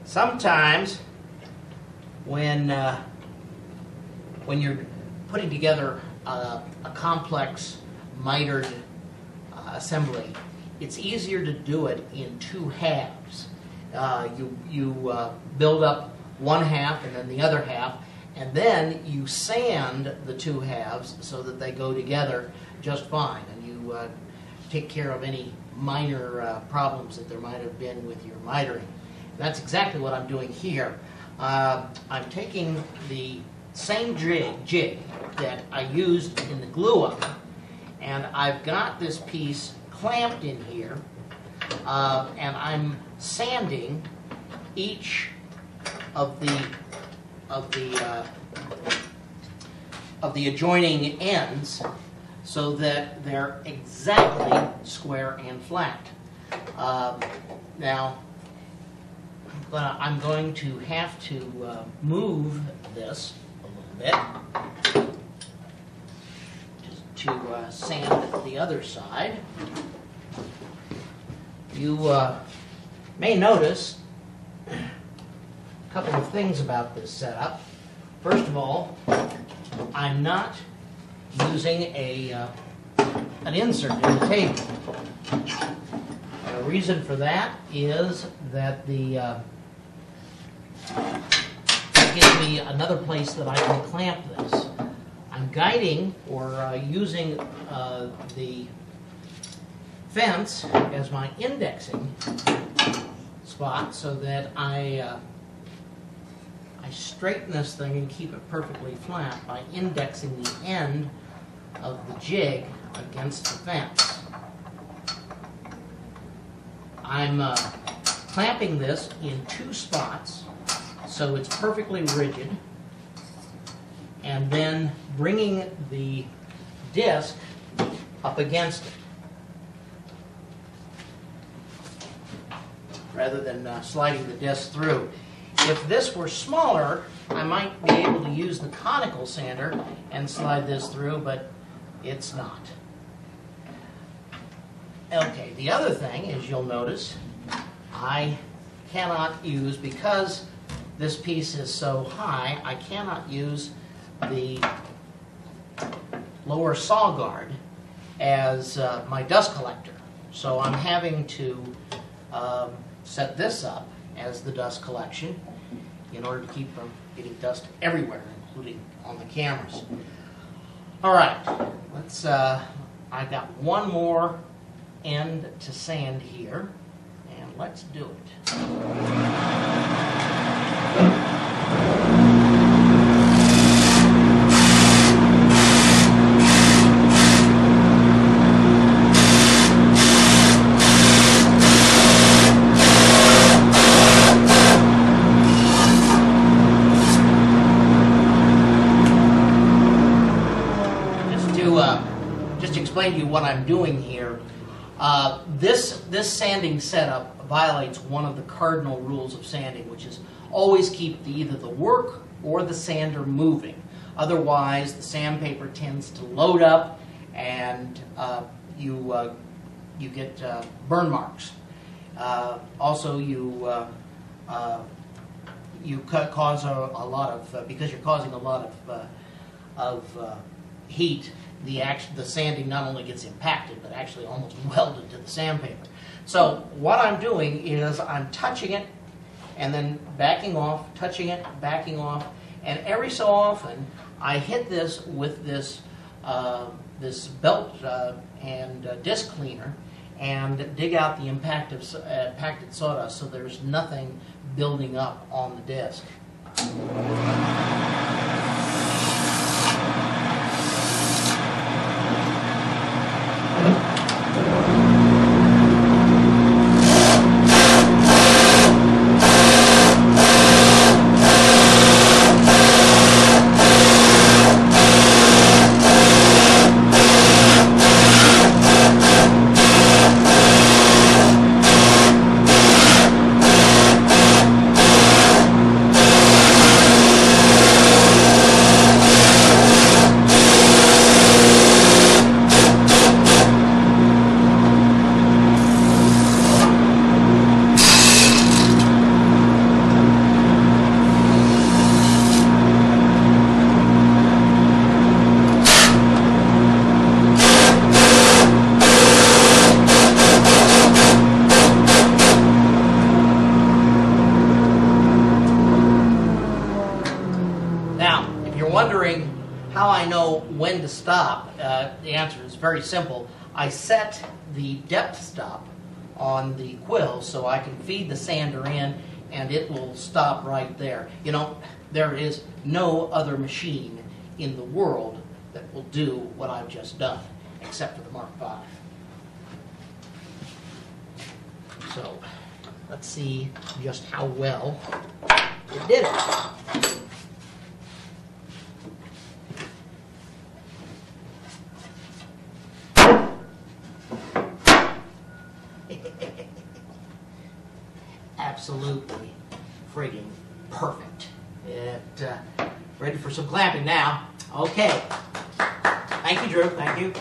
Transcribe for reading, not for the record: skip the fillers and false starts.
Sometimes when you're putting together a complex mitered assembly, it's easier to do it in two halves. You build up one half and then the other half, and then you sand the two halves so that they go together just fine, and you take care of any minor problems that there might have been with your mitering. That's exactly what I'm doing here. I'm taking the same jig that I used in the glue-up, and I've got this piece clamped in here, and I'm sanding each of the adjoining ends so that they're exactly square and flat. Now, I'm going to have to move this a little bit just to sand the other side. You may notice a couple of things about this setup. First of all, I'm not using an insert in the table. The reason for that is that that gives me another place that I can clamp this. I'm guiding or using the fence as my indexing spot so that I straighten this thing and keep it perfectly flat by indexing the end of the jig against the fence. I'm clamping this in two spots so it's perfectly rigid, and then bringing the disc up against it rather than sliding the disc through. If this were smaller, I might be able to use the conical sander and slide this through, but it's not. Okay, the other thing is, you'll notice I cannot use, because this piece is so high, I cannot use the lower saw guard as my dust collector. So I'm having to set this up as the dust collection in order to keep from getting dust everywhere, including on the cameras. All right, let's. I've got one more end to sand here, and let's do it. Just to explain to you what I'm doing here. This sanding setup violates one of the cardinal rules of sanding, which is always keep either the work or the sander moving. Otherwise, the sandpaper tends to load up, and you get burn marks. Also, you cause a lot of because you're causing a lot of heat. The sanding not only gets impacted, but actually almost welded to the sandpaper. So what I'm doing is I'm touching it and then backing off, touching it, backing off, and every so often I hit this with this this belt and disc cleaner and dig out the impacted sawdust so there's nothing building up on the disc. wondering how I know when to stop, the answer is very simple. I set the depth stop on the quill so I can feed the sander in and it will stop right there. You know, there is no other machine in the world that will do what I've just done, except for the Mark V. So, let's see just how well it did it. Absolutely frigging perfect. Ready for some clamping now. Okay. Thank you, Drew. Thank you.